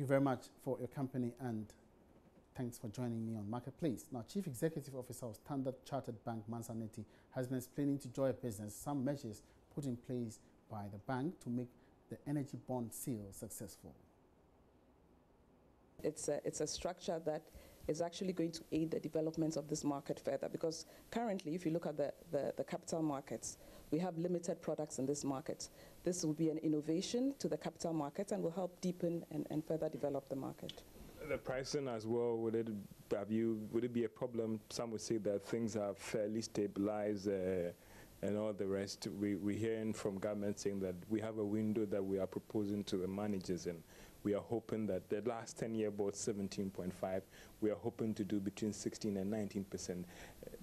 you very much for your company and thanks for joining me on Marketplace. Now, Chief Executive Officer of Standard Chartered Bank, Mansaneti, has been explaining to Joy Business some measures put in place by the bank to make the energy bond sale successful. It's a structure that is actually going to aid the development of this market further, because currently, if you look at the capital markets, we have limited products in this market. This will be an innovation to the capital market and will help deepen and further develop the market. The pricing as well, would it be a problem? Some would say that things are fairly stabilized and all the rest. We're hearing from government saying that we have a window that we are proposing to the managers, and we are hoping that the last 10-year bought 17.5. We are hoping to do between 16 and 19%.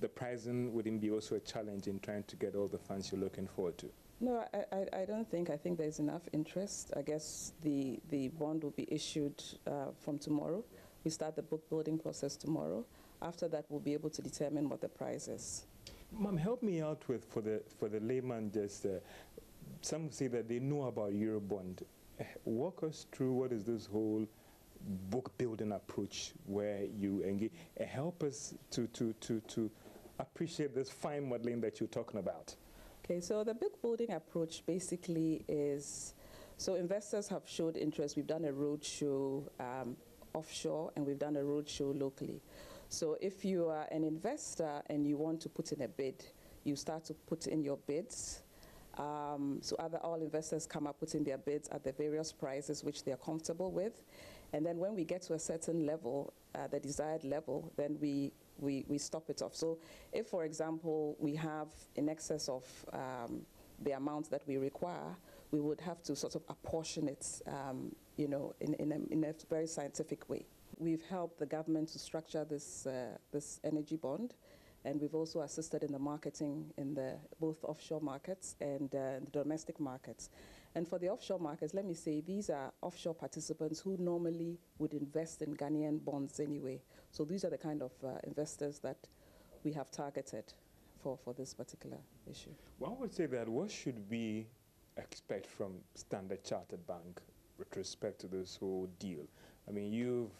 The pricing wouldn't be also a challenge in trying to get all the funds you're looking forward to? No, I don't think. I think there's enough interest. I guess the bond will be issued from tomorrow. We start the book building process tomorrow. After that, we'll be able to determine what the price is. Ma'am, help me out with, for the layman, just some say that they know about Eurobond. Walk us through what is this whole book building approach where you engage. Help us to appreciate this fine modeling that you're talking about. Okay, so the book building approach basically is, so investors have showed interest. We've done a roadshow offshore and we've done a roadshow locally. So if you are an investor and you want to put in a bid, you start to put in your bids. So all investors come up putting their bids at the various prices which they're comfortable with. And then when we get to a certain level, the desired level, then we stop it off. So if, for example, we have in excess of the amount that we require, we would have to sort of apportion it, in a very scientific way. We've helped the government to structure this energy bond, and we've also assisted in the marketing in both offshore markets and the domestic markets. And for the offshore markets, let me say, these are offshore participants who normally would invest in Ghanaian bonds anyway. So these are the kind of investors that we have targeted for this particular issue. One would say that what should we expect from Standard Chartered Bank with respect to this whole deal? I mean, you've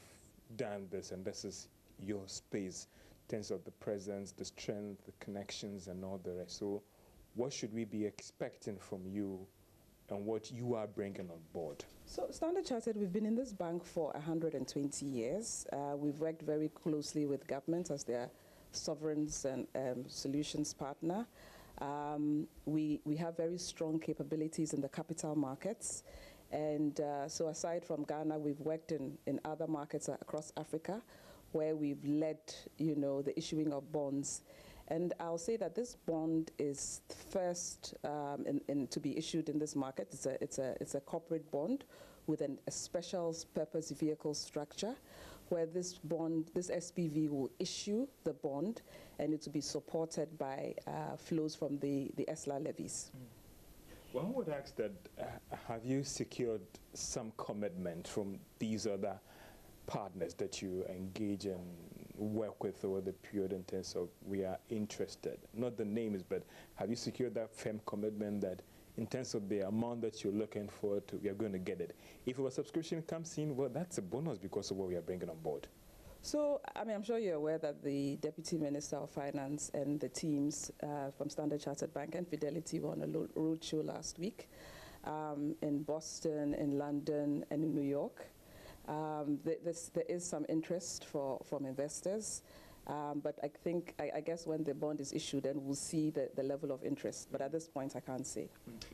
done this, and this is your space in terms of the presence, the strength, the connections, and all the rest. So what should we be expecting from you and what you are bringing on board? So Standard Chartered, we've been in this bank for 120 years. We've worked very closely with government as their sovereigns and solutions partner. We have very strong capabilities in the capital markets. And so aside from Ghana, we've worked in other markets across Africa where we've led, the issuing of bonds. And I'll say that this bond is first to be issued in this market. It's a corporate bond with a special purpose vehicle structure where this SPV will issue the bond, and it will be supported by flows from the ESLA levies. One would ask that, have you secured some commitment from these other partners that you engage and work with over the period in terms of we are interested? Not the names, but have you secured that firm commitment that in terms of the amount that you're looking for, we are going to get it? If a subscription comes in, well, that's a bonus because of what we are bringing on board. So, I mean, I'm sure you're aware that the Deputy Minister of Finance and the teams from Standard Chartered Bank and Fidelity were on a roadshow last week in Boston, in London, and in New York. There is some interest from investors, but I guess when the bond is issued, then we'll see the level of interest. But at this point, I can't say.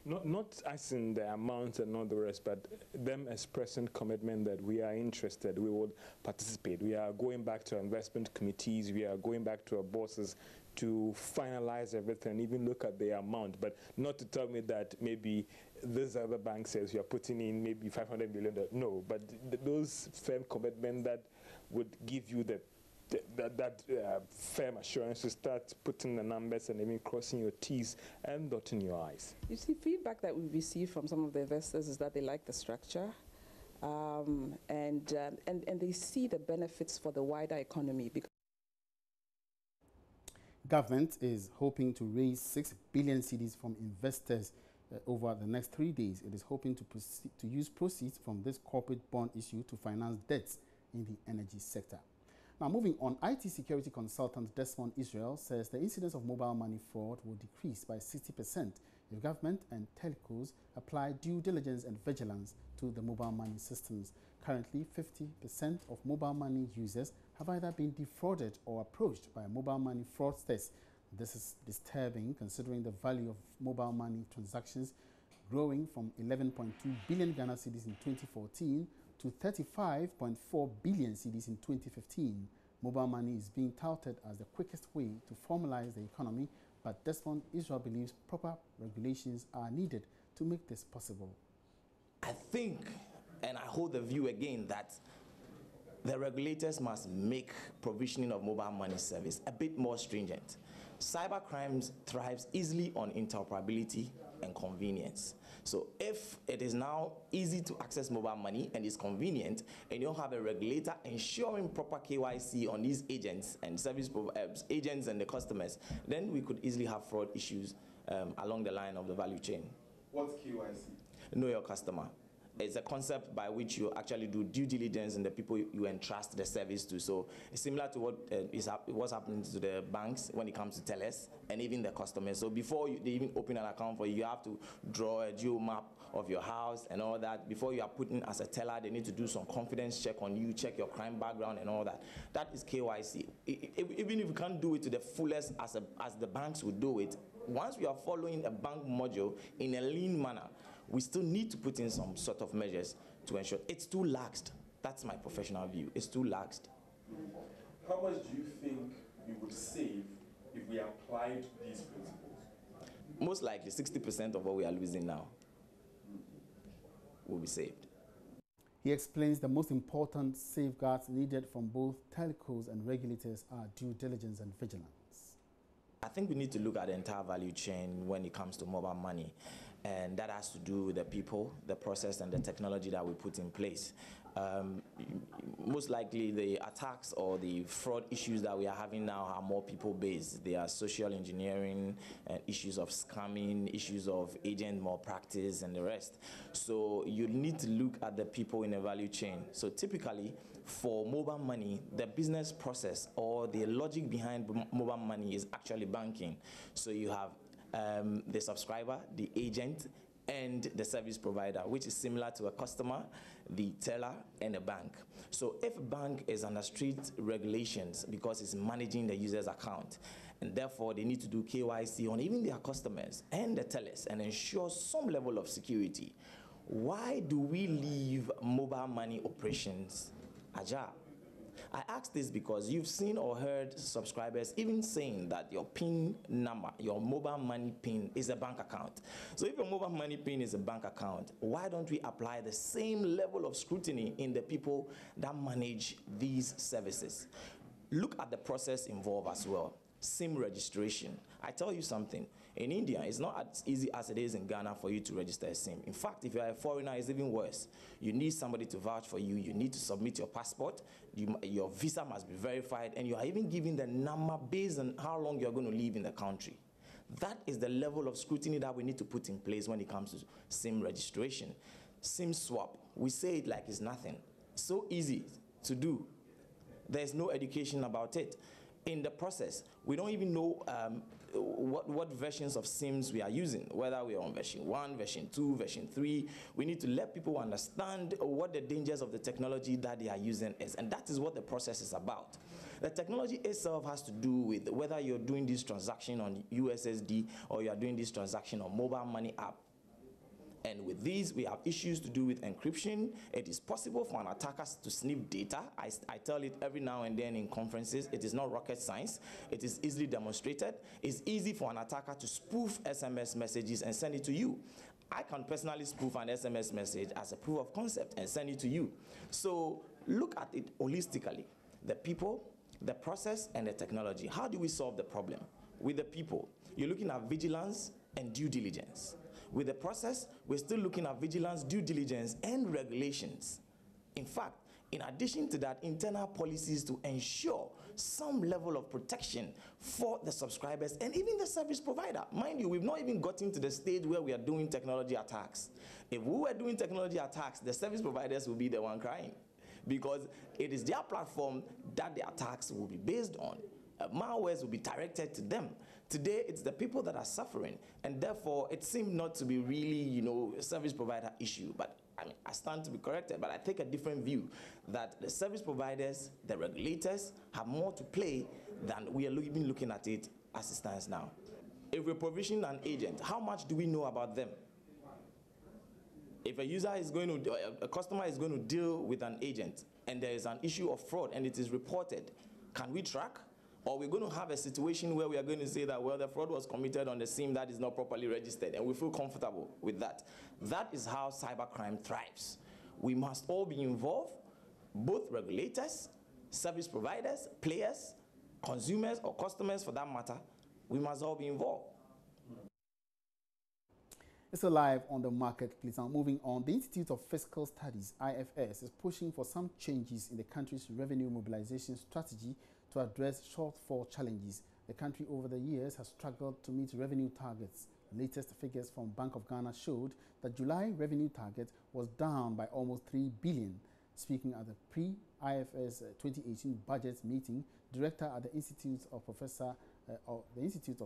Not as in the amount and all the rest, but them expressing commitment that we are interested, we will participate. We are going back to our investment committees, we are going back to our bosses to finalize everything, even look at the amount, but not to tell me that maybe this other bank says you are putting in maybe $500 million. No, but those firm commitment that would give you that firm assurance to start putting the numbers and even crossing your T's and dotting your I's. You see, feedback that we've received from some of the investors is that they like the structure, and they see the benefits for the wider economy. Government is hoping to raise 6 billion cedis from investors over the next 3 days. It is hoping to use proceeds from this corporate bond issue to finance debts in the energy sector. Now, moving on, IT security consultant Desmond Israel says the incidence of mobile money fraud will decrease by 60% if government and telcos apply due diligence and vigilance to the mobile money systems. Currently, 50% of mobile money users have either been defrauded or approached by mobile money fraudsters. This is disturbing considering the value of mobile money transactions growing from 11.2 billion Ghana cedis in 2014 to 35.4 billion cedis in 2015. Mobile money is being touted as the quickest way to formalize the economy, but Desmond Israel believes proper regulations are needed to make this possible. I think, and I hold the view again, that the regulators must make provisioning of mobile money service a bit more stringent. Cybercrimes thrives easily on interoperability and convenience. So if it is now easy to access mobile money and it's convenient, and you don't have a regulator ensuring proper KYC on these agents and service agents and the customers, then we could easily have fraud issues along the line of the value chain. What's KYC? Know your customer. It's a concept by which you actually do due diligence in the people you entrust the service to. So it's similar to what's happening to the banks when it comes to tellers and even the customers. So before they even open an account for you, you have to draw a geo map of your house and all that. Before you are put in as a teller, they need to do some confidence check on you, check your crime background and all that. That is KYC. Even if you can't do it to the fullest as the banks would do it, once we are following a bank module in a lean manner, we still need to put in some sort of measures to ensure it's too laxed. That's my professional view. It's too laxed. How much do you think we would save if we applied these principles? Most likely 60% of what we are losing now will be saved. He explains the most important safeguards needed from both telcos and regulators are due diligence and vigilance. I think we need to look at the entire value chain when it comes to mobile money. And that has to do with the people, the process, and the technology that we put in place. Most likely the attacks or the fraud issues that we are having now are more people-based. They are social engineering, issues of scamming, issues of agent malpractice, and the rest. So you need to look at the people in the value chain. So typically, for mobile money, the business process or the logic behind mobile money is actually banking. So you have the subscriber, the agent, and the service provider, which is similar to a customer, the teller, and a bank. So if a bank is under strict regulations because it's managing the user's account, and therefore they need to do KYC on even their customers and the tellers and ensure some level of security, why do we leave mobile money operations ajar? I ask this because you've seen or heard subscribers even saying that your PIN number, your mobile money PIN, is a bank account. So if your mobile money PIN is a bank account, why don't we apply the same level of scrutiny in the people that manage these services? Look at the process involved as well. SIM registration. I tell you something, in India, it's not as easy as it is in Ghana for you to register a SIM. In fact, if you're a foreigner, it's even worse. You need somebody to vouch for you. You need to submit your passport. Your visa must be verified, and you are even given the number based on how long you're going to live in the country. That is the level of scrutiny that we need to put in place when it comes to SIM registration. SIM swap, we say it like it's nothing. So easy to do. There's no education about it. In the process, we don't even know what versions of SIMs we are using, whether we are on version 1, version 2, version 3. We need to let people understand what the dangers of the technology that they are using is, and that is what the process is about. The technology itself has to do with whether you're doing this transaction on USSD or you are doing this transaction on mobile money app. And with these, we have issues to do with encryption. It is possible for an attacker to sniff data. I tell it every now and then in conferences. It is not rocket science. It is easily demonstrated. It's easy for an attacker to spoof SMS messages and send it to you. I can personally spoof an SMS message as a proof of concept and send it to you. So look at it holistically. The people, the process, and the technology. How do we solve the problem? With the people, you're looking at vigilance and due diligence. With the process, we're still looking at vigilance, due diligence, and regulations. In fact, In addition to that, internal policies to ensure some level of protection for the subscribers and even the service provider. Mind you, we've not even gotten to the stage where we are doing technology attacks. If we were doing technology attacks, the service providers will be the one crying, because it is their platform that the attacks will be based on. Malwares will be directed to them. Today, it's the people that are suffering, and therefore, it seemed not to be really, a service provider issue. But I mean, I stand to be corrected, but I take a different view that the service providers, the regulators, have more to play than we are even looking at it as it stands now. If we provision an agent, how much do we know about them? If a customer is going to deal with an agent and there is an issue of fraud and it is reported, can we track? Or we're going to have a situation where we are going to say that, well, the fraud was committed on the SIM that is not properly registered, and we feel comfortable with that. That is how cybercrime thrives. We must all be involved, both regulators, service providers, players, consumers or customers for that matter. We must all be involved. It's live on the marketplace. Now, moving on, the Institute of Fiscal Studies, IFS, is pushing for some changes in the country's revenue mobilization strategy to address shortfall challenges. The country over the years has struggled to meet revenue targets. Latest figures from Bank of Ghana showed that July revenue target was down by almost 3 billion. Speaking at the pre-IFS 2018 budget meeting, director at the Institute of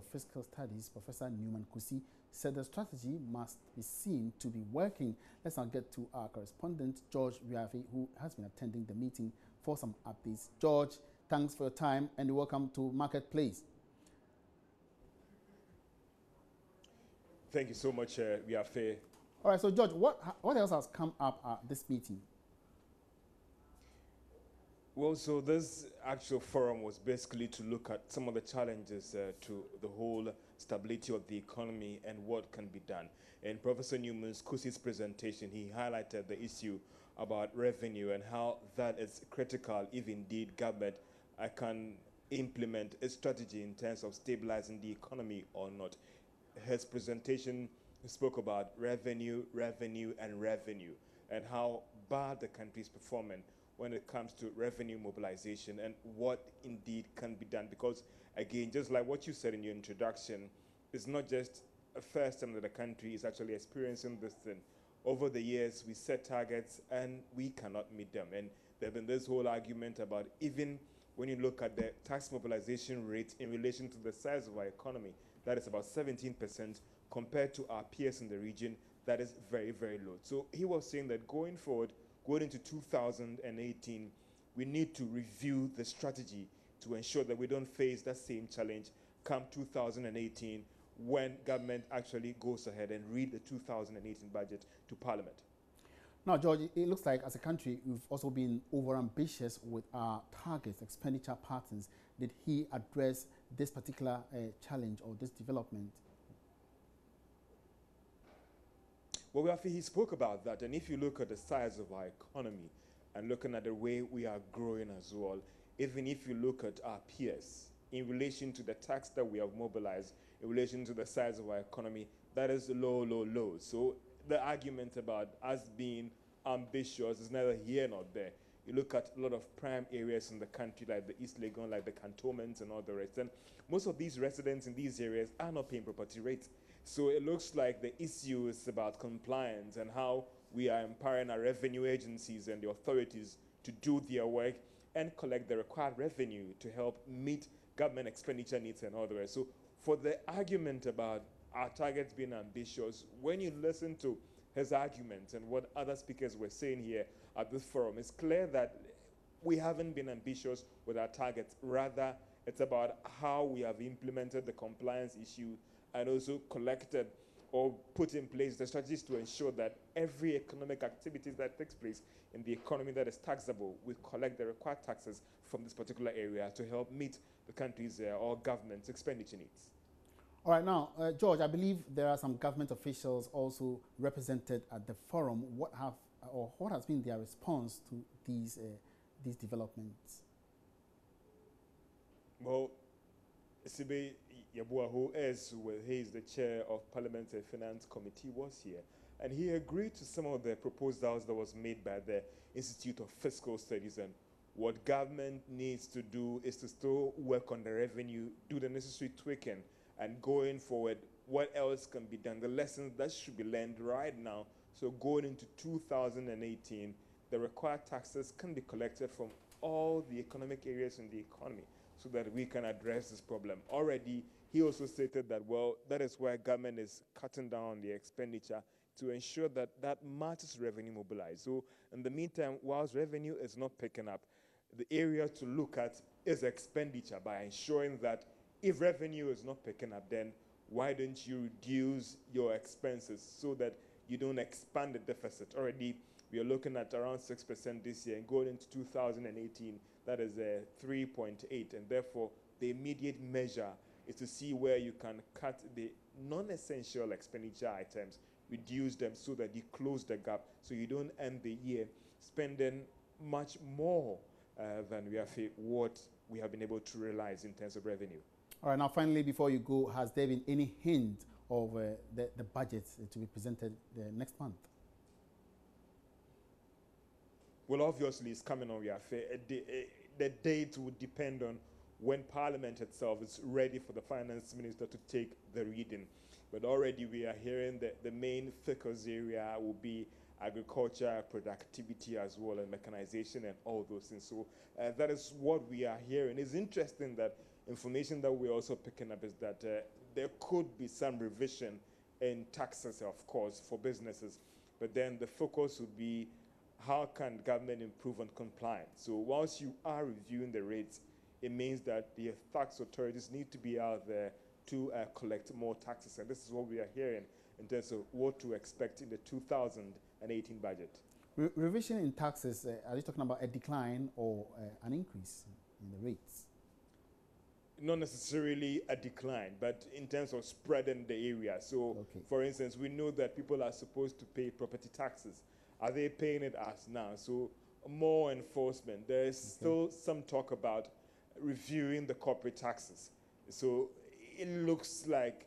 Fiscal Studies, Professor Newman Kusi, said the strategy must be seen to be working. Let's now get to our correspondent, George Riafi, who has been attending the meeting for some updates. George, thanks for your time and welcome to Marketplace. Thank you so much, Riafi. All right, so George, what else has come up at this meeting? Well, so this actual forum was basically to look at some of the challenges to the whole stability of the economy and what can be done. In Professor Newman Kusi's presentation, he highlighted the issue about revenue and how that is critical if indeed government can implement a strategy in terms of stabilizing the economy or not. His presentation spoke about revenue, and how bad the country is performing when it comes to revenue mobilization and what indeed can be done. Because again, just like what you said in your introduction, it's not just a first time that the country is actually experiencing this thing. Over the years, we set targets and we cannot meet them. And there's been this whole argument about, even when you look at the tax mobilization rate in relation to the size of our economy, that is about 17% compared to our peers in the region, that is very, very low. So he was saying that going forward, going into 2018, we need to review the strategy to ensure that we don't face that same challenge come 2018 when government actually goes ahead and read the 2018 budget to Parliament. Now, George, it looks like as a country, we've also been over-ambitious with our targets, expenditure patterns. Did he address this particular challenge or this development? Well, he spoke about that, and if you look at the size of our economy and looking at the way we are growing as well, even if you look at our peers, in relation to the tax that we have mobilized, in relation to the size of our economy, that is low, low, low. So the argument about us being ambitious is neither here nor there. You look at a lot of prime areas in the country, like the East Legon, like the cantonments and all the rest, and most of these residents in these areas are not paying property rates. So it looks like the issue is about compliance and how we are empowering our revenue agencies and the authorities to do their work and collect the required revenue to help meet government expenditure needs and all the rest. So for the argument about our targets being ambitious, when you listen to his arguments and what other speakers were saying here at this forum, it's clear that we haven't been ambitious with our targets. Rather, it's about how we have implemented the compliance issue and also collected or put in place the strategies to ensure that every economic activity that takes place in the economy that is taxable, we collect the required taxes from this particular area to help meet the country's or government's expenditure needs. All right, now, George, I believe there are some government officials also represented at the forum. What has been their response to these developments? Well, Sibe, Yabua, who is the chair of Parliamentary Finance Committee, was here. And he agreed to some of the proposals that was made by the Institute of Fiscal Studies. And what government needs to do is to still work on the revenue, do the necessary tweaking, and going forward, what else can be done? The lessons that should be learned right now. So going into 2018, the required taxes can be collected from all the economic areas in the economy so that we can address this problem. Already, he also stated that, well, that is why government is cutting down on the expenditure to ensure that that matches revenue mobilized. So in the meantime, whilst revenue is not picking up, the area to look at is expenditure by ensuring that if revenue is not picking up, then why don't you reduce your expenses so that you don't expand the deficit? Already, we are looking at around 6% this year, and going into 2018, that is 3.8, and therefore the immediate measure is to see where you can cut the non-essential expenditure items, reduce them so that you close the gap, so you don't end the year spending much more than what we have been able to realize in terms of revenue. All right, now finally, before you go, has there been any hint of the budget to be presented next month? Well, obviously, it's coming on the date would depend on when Parliament itself is ready for the Finance Minister to take the reading. But already we are hearing that the main focus area will be agriculture, productivity as well, and mechanization and all those things. So that is what we are hearing. It's interesting that information that we're also picking up is that there could be some revision in taxes, of course, for businesses. But then the focus would be how can government improve on compliance? So once you are reviewing the rates, it means that the tax authorities need to be out there to collect more taxes. And this is what we are hearing in terms of what to expect in the 2018 budget. Revision in taxes, are you talking about a decline or an increase in the rates? Not necessarily a decline, but in terms of spreading the area. So, for instance, we know that people are supposed to pay property taxes. Are they paying it as now? So more enforcement. There is still some talk about reviewing the corporate taxes. So it looks like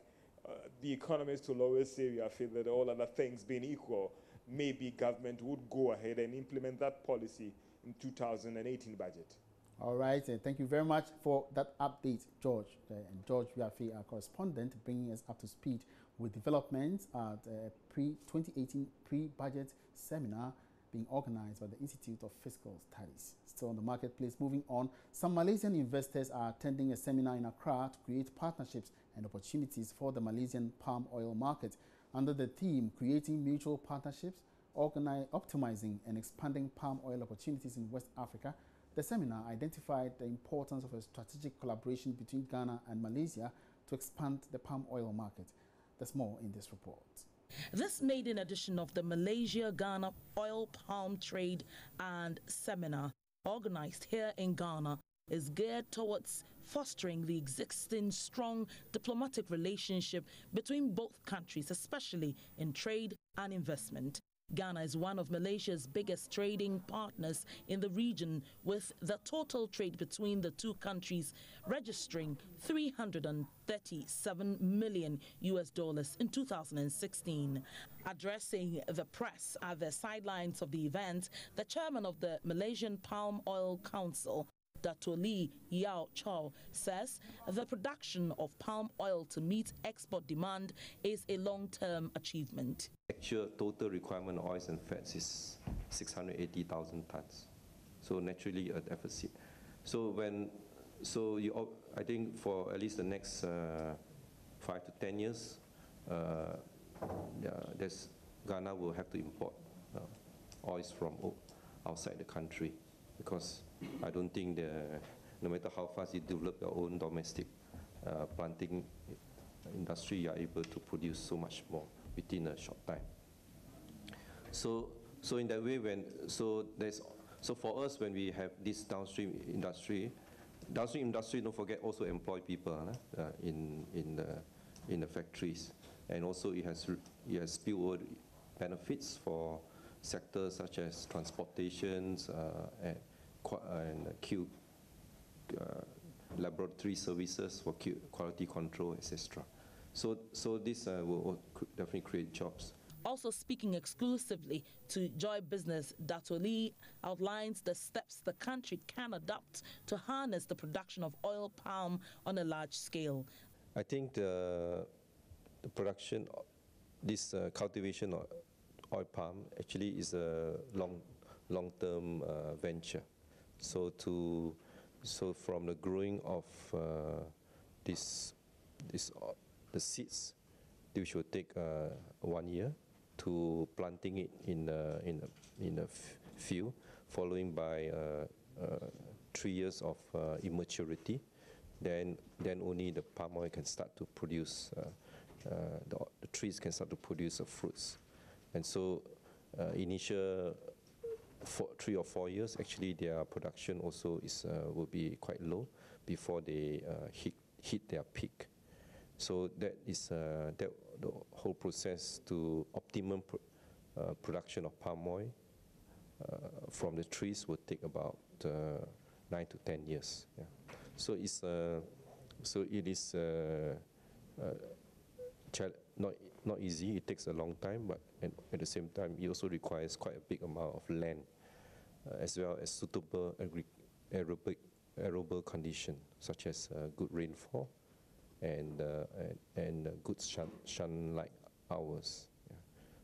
the economists will always say, I feel that all other things being equal, maybe government would go ahead and implement that policy in 2018 budget. All right, thank you very much for that update, George. And George Wiafe, our correspondent, bringing us up to speed with developments at pre-2018 pre-budget seminar being organized by the Institute of Fiscal Studies. Still on the marketplace, moving on, some Malaysian investors are attending a seminar in Accra to create partnerships and opportunities for the Malaysian palm oil market under the theme Creating Mutual Partnerships, Optimizing and Expanding Palm Oil Opportunities in West Africa. The seminar identified the importance of a strategic collaboration between Ghana and Malaysia to expand the palm oil market. There's more in this report. This maiden edition of the Malaysia-Ghana Oil Palm Trade and Seminar, organized here in Ghana, is geared towards fostering the existing strong diplomatic relationship between both countries, especially in trade and investment. Ghana is one of Malaysia's biggest trading partners in the region, with the total trade between the two countries registering $337 million in 2016. Addressing the press at the sidelines of the event, the chairman of the Malaysian Palm Oil Council, Dato' Lee Yao Chow, says the production of palm oil to meet export demand is a long-term achievement. Actual total requirement of oils and fats is 680,000 tons. So naturally a deficit. I think for at least the next 5 to 10 years, Ghana will have to import oils from outside the country, because I don't think no matter how fast you develop your own domestic planting industry, you are able to produce so much more within a short time. So in that way, for us, when we have this downstream industry, don't forget, also employ people in the factories, and also it has spillover benefits for sectors such as transportations and laboratory services for quality control, etc. So this will definitely create jobs. Also speaking exclusively to Joy Business, Datoli outlines the steps the country can adopt to harness the production of oil palm on a large scale. I think the production, this cultivation of oil palm actually is a long-term venture. So from the growing of the seeds, which will take 1 year, to planting it in a field, following by 3 years of immaturity. Then only the palm oil can start to produce, the trees can start to produce fruits. And so initial 3 or 4 years, actually their production also will be quite low before they hit their peak. So that is the whole process to optimum production of palm oil from the trees will take about 9 to 10 years. Yeah. So it is not easy. It takes a long time, but at the same time, it also requires quite a big amount of land, as well as suitable arable conditions, such as good rainfall and good sunlight hours. Yeah.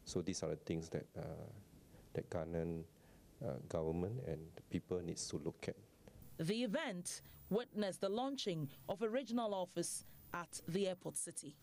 So these are the things that Ghanaian government and the people needs to look at. The event witnessed the launching of a regional office at the airport city.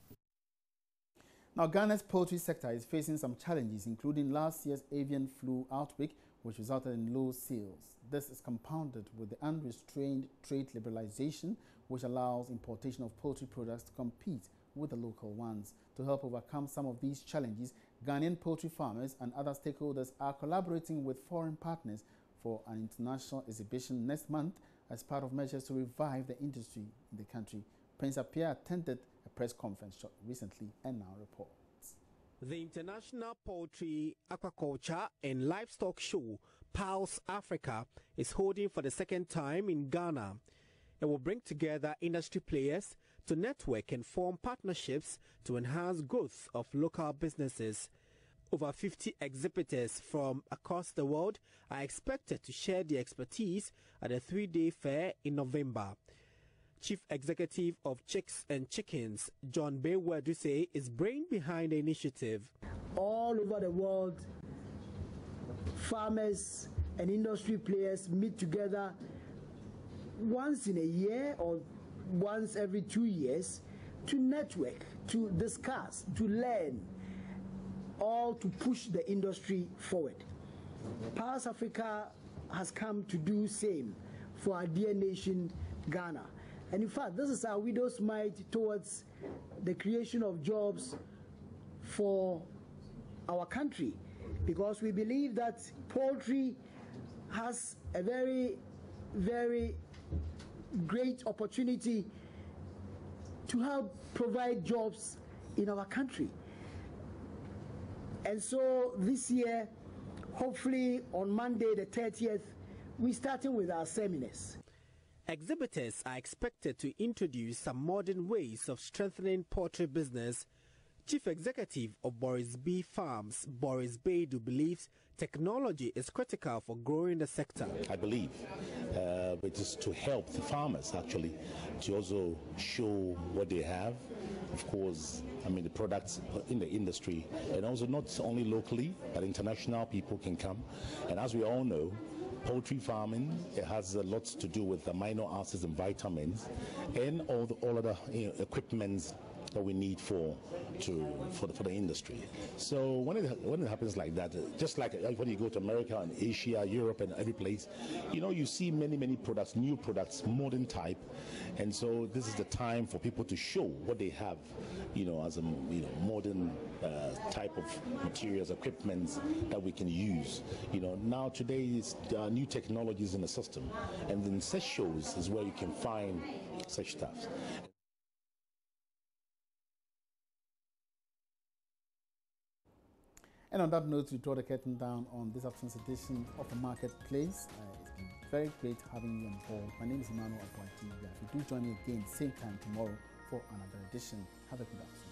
Now, Ghana's poultry sector is facing some challenges, including last year's avian flu outbreak, which resulted in low sales. This is compounded with the unrestrained trade liberalization, which allows importation of poultry products to compete with the local ones. To help overcome some of these challenges, Ghanaian poultry farmers and other stakeholders are collaborating with foreign partners for an international exhibition next month as part of measures to revive the industry in the country. Prince Appiah attended a press conference recently and now reports. The International Poultry, Aquaculture and Livestock Show, PALS Africa, is holding for the second time in Ghana. It will bring together industry players to network and form partnerships to enhance growth of local businesses. Over 50 exhibitors from across the world are expected to share their expertise at the 3-day fair in November. Chief Executive of Chicks and Chickens, John Bewedu, is brain behind the initiative. All over the world, farmers and industry players meet together once in a year or once every 2 years to network, to discuss, to learn, all to push the industry forward. PALS Africa has come to do same for our dear nation, Ghana. And in fact, this is our widow's mite towards the creation of jobs for our country, because we believe that poultry has a very, very great opportunity to help provide jobs in our country. And so this year, hopefully on Monday the 30th, we're starting with our seminars. Exhibitors are expected to introduce some modern ways of strengthening poultry business. Chief Executive of Boris B Farms, Boris Beidu, believes technology is critical for growing the sector. I believe it is to help the farmers actually to also show what they have. Of course, I mean the products in the industry, and also not only locally, but international people can come. And as we all know, poultry farming, it has a lot to do with amino acids and vitamins, and all other equipments that we need for the industry. So when it happens like that, just like when you go to America and Asia, Europe, and every place, you see many products, new products, modern type, and so this is the time for people to show what they have, as a modern type of materials, equipments that we can use. Now today is new technologies in the system, and in such shows is where you can find such stuff. And on that note, we draw the curtain down on this afternoon's edition of the Marketplace. It's been very great having you on board. My name is Emmanuel Abuaji. If you do join me again, same time tomorrow for another edition. Have a good afternoon.